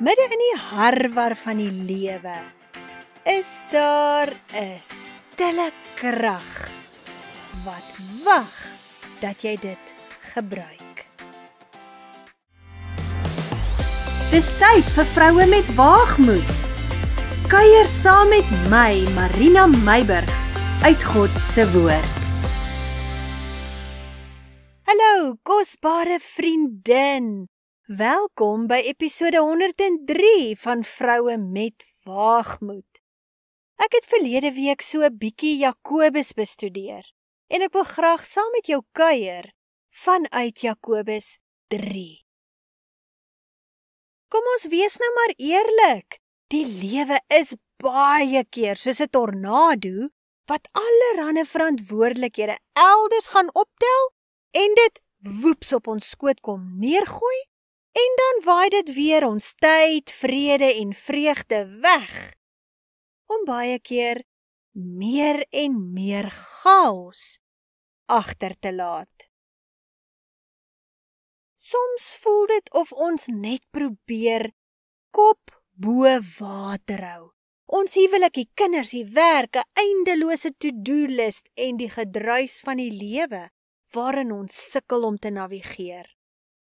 Midde in die harwar van die lewe is daar 'n stille krag wat wag dat jy dit gebruik. Dis tyd vir vroue met waagmoed. Kuier saam met my, Marina Meiburg, uit God se woord. Hallo, kosbare vriendin. Welkom by episode 103 van Vroue met Waagmoed. Ek het verlede week so 'n bietjie Jakobus bestudeer en ek wil graag saam met jou kuier vanuit Jakobus 3. Kom ons wees nou maar eerlik. Die lewe is baie keer soos 'n tornado wat allerlei verantwoordelikhede elders gaan optel en dit woeps op ons skoot kom neergooi. En dan waai dit weer ons tyd, vrede en vreugde weg, om baie keer meer en meer chaos agter te laat. Soms voel dit of ons net probeer kop bo water hou. Ons huwelik, die kinders, die werk, 'n eindelose to-do-list en die gedruis van die lewe waarin ons sukkel om te navigeer.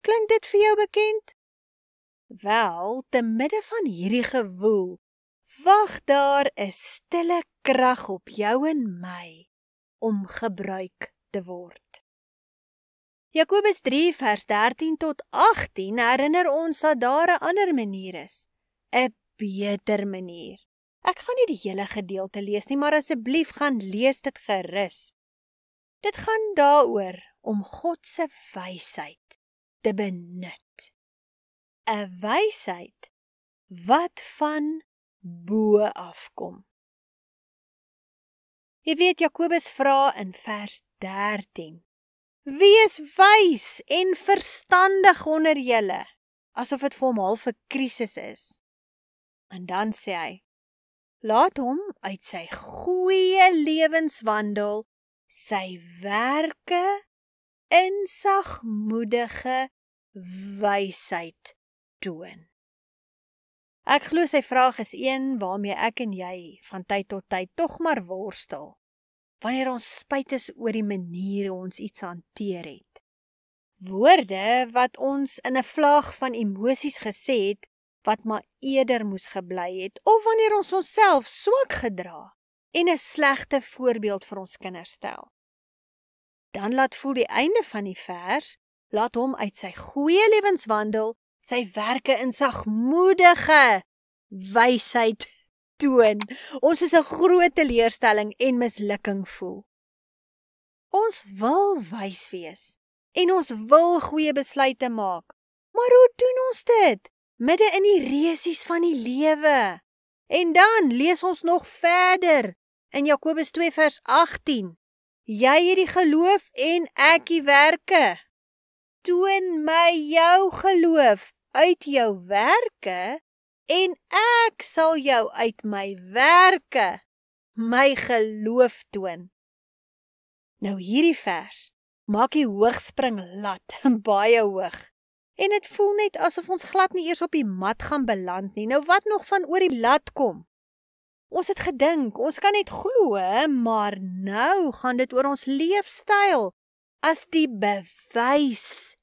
Klink dit vir jou bekend? Wel, te midde van hierdie gewoel, wag daar 'n stille krag op jou en my om gebruik te word. Jakobus 3 vers 13 tot 18 herinner ons dat daar 'n ander manier is, 'n beter manier. Ek gaan nie die hele gedeelte lees nie, maar asseblief gaan lees dit gerus. Dit gaan daaroor om God se wysheid te benut. 'n Wysheid wat van bo afkom. Jy weet, Jakobus vra in vers 13, wees wys en verstandig onder julle, asof dit vir hom half 'n krisis is. En dan sê hy, laat hom uit sy goeie lewenswandel sy werke in sagmoedige wysheid toon. Ek glo sy vraag is een waarmee ek en jy van tyd tot tyd tog maar worstel, wanneer ons spyt is oor die manier hoe ons iets hanteer het. Woorde wat ons in 'n vlaag van emosies gesê het, wat maar eerder moes gebly het, of wanneer ons onsself swak gedra en 'n slegte voorbeeld vir ons kinders stel. Dan laat voel die einde van die vers, laat hom uit sy goeie lewenswandel sy werke in sagmoedige wysheid toon. Ons is 'n groot teleurstelling en mislukking voel. Ons wil wys wees en ons wil goeie besluite maak. Maar hoe doen ons dit? Midde in die resies van die lewe. En dan lees ons nog verder in Jakobus 2 vers 18. Jy het die geloof en ek die werke. Toon my jou geloof uit jou werke en ek sal jou uit my werke my geloof toon. Nou hierdie vers maak die hoogspringlat baie hoog. En dit voel net asof ons glad nie eers op die mat gaan beland nie. Nou wat nog van oor die lat kom? Ons het gedink, ons kan net glo, maar nou gaan dit oor ons leefstyl as die bewys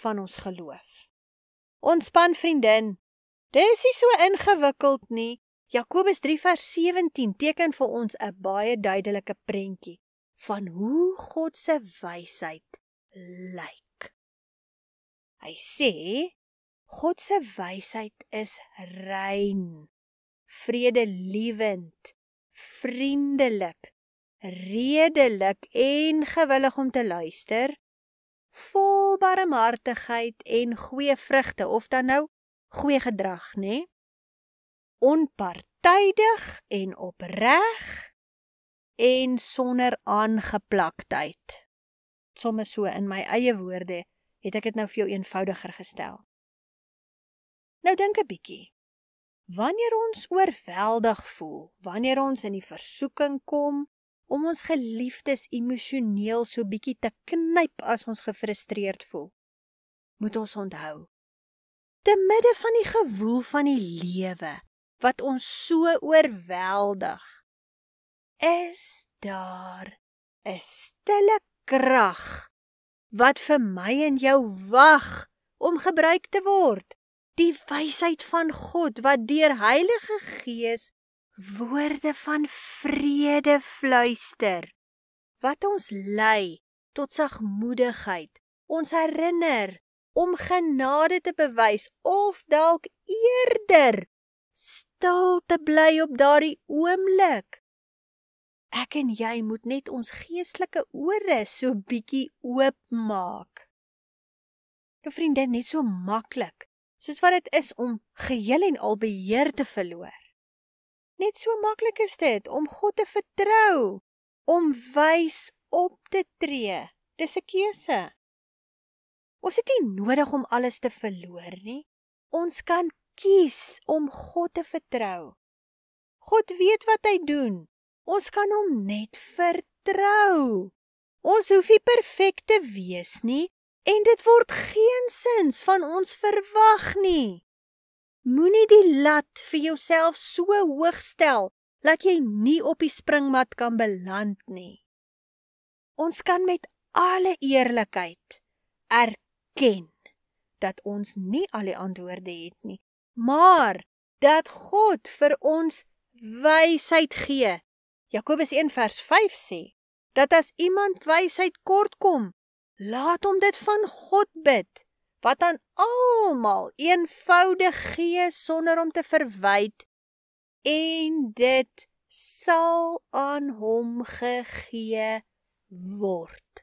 van ons geloof. Ontspan vriendin, dis nie so ingewikkeld nie. Jakobus 3 vers 17 teken vir ons 'n baie duidelike prentjie van hoe God se wysheid lyk. Hy sê, God se wysheid is rein, vredelievend, vriendelik, redelik en gewillig om te luister, vol barmhartigheid en goeie vrugte, of dan nou goeie gedrag, né? Onpartydig en opreg en sonder aangeplaktheid. Soms so in my eie woorde het ek dit nou vir jou eenvoudiger gestel. Nou dink 'n bietjie. Wanneer ons oorweldig voel, wanneer ons in die versoeking kom om ons geliefdes emosioneel so bietjie te knyp as ons gefrustreerd voel, moet ons onthou, Te midde van die gewoel van die lewe, wat ons so oorweldig, is daar 'n stille krag, wat vir my en jou wag om gebruik te word. Die wysheid van God, wat deur Heilige Gees woorde van vrede fluister, wat ons lei tot sagmoedigheid, ons herinner om genade te bewys, of dalk eerder stil te bly op daardie oomblik. Ek en jy moet net ons geestelike ore so bietjie oopmaak. Nou vriendin, net so maklik, soos wat dit is om geheel en al beheer te verloor. Net so maklik is dit om God te vertrou, om wys op te tree. Dis 'n keuse. Ons het nie nodig om alles te verloor nie. Ons kan kies om God te vertrou. God weet wat hy doen. Ons kan hom net vertrou. Ons hoef nie perfek te wees nie, en dit word geensins van ons verwag nie. Moenie die lat vir jouself so hoog stel, dat jy nie op die springmat kan beland nie. Ons kan met alle eerlikheid erken dat ons nie al die antwoorde het nie, maar dat God vir ons wysheid gee. Jakobus 1:5 sê, dat as iemand wysheid kortkom, laat hom dit van God bid, wat aan almal eenvoudig gee sonder om te verwyd, en dit sal aan hom gegee word.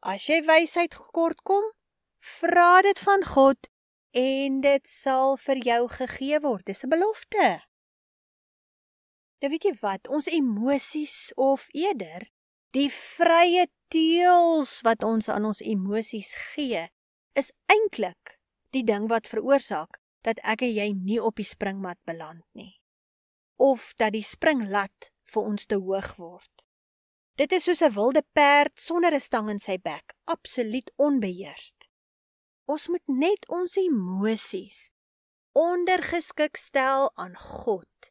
As jy wysheid kortkom, vra dit van God, en dit sal vir jou gegee word. Dis 'n belofte. Nou weet jy wat, ons emosies, of eerder, die vrye teels wat ons aan ons emosies gee, is eintlik die ding wat veroorsaak dat ek en jy nie op die springmat beland nie, of dat die springlat vir ons te hoog word. Dit is soos 'n wilde perd sonder 'n stang in sy bek, absoluut onbeheerst. Ons moet net ons emosies ondergeskik stel aan God,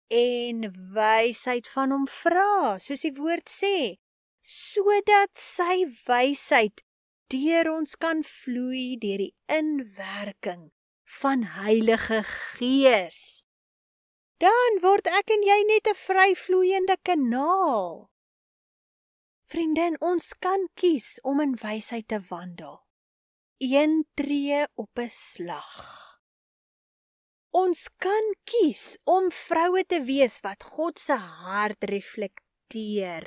en wysheid van hom vra, soos die woord sê, sodat sy wysheid deur ons kan vloei deur die inwerking van Heilige Gees. Dan word ek en jy net 'n vryvloeiende kanaal. Vriendin, ons kan kies om in wysheid te wandel. 1 tree op 'n slag. Ons kan kies om vroue te wees wat God se hart reflekteer,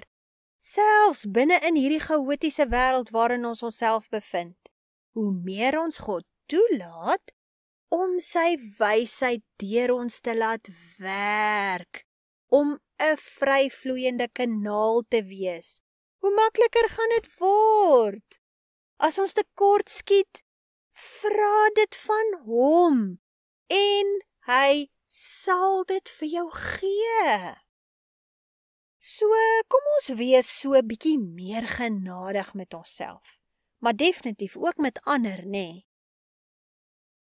selfs binne in hierdie chaotiese wêreld waarin ons onsself bevind. Hoe meer ons God toelaat om sy wysheid deur ons te laat werk, om 'n vryvloeiende kanaal te wees, hoe makliker gaan dit word. As ons tekort skiet, vra dit van hom, en hy sal dit vir jou gee. So, kom ons wees so 'n bietjie meer genadig met onsself, maar definitief ook met ander, nê?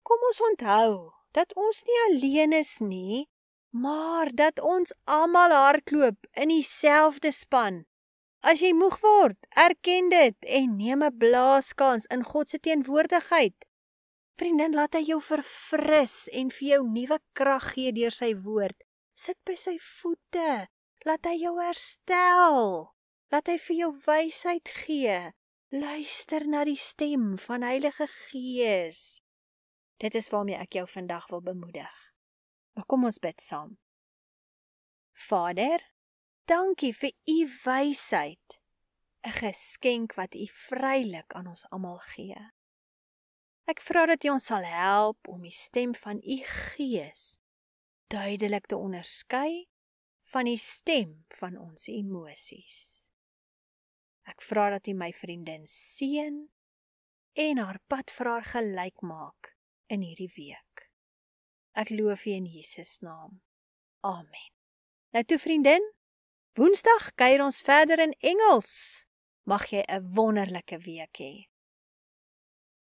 Kom ons onthou dat ons nie alleen is nie, maar dat ons almal hardloop in dieselfde span. As jy moeg word, erken dit en neem 'n blaaskans in God se teenwoordigheid. Vriendin, laat hy jou verfris en vir jou nuwe krag gee deur sy woord. Sit by sy voete, laat hy jou herstel, laat hy vir jou wysheid gee. Luister na die stem van Heilige Gees. Dit is waarmee ek jou vandag wil bemoedig. Maar kom ons bid saam. Vader, dankie vir u wysheid, 'n geskenk wat u vrylik aan ons almal gee. Ek vra dat u ons sal help om die stem van u Gees duidelik te onderskei van die stem van ons emosies. Ek vra dat u my vriendin seën en haar pad vir haar gelyk maak in hierdie week. Ek loof u in Jesus naam. Amen. Nou toe vriendin, Woensdag kuier ons verder in Engels. Mag jy 'n wonderlike week hê.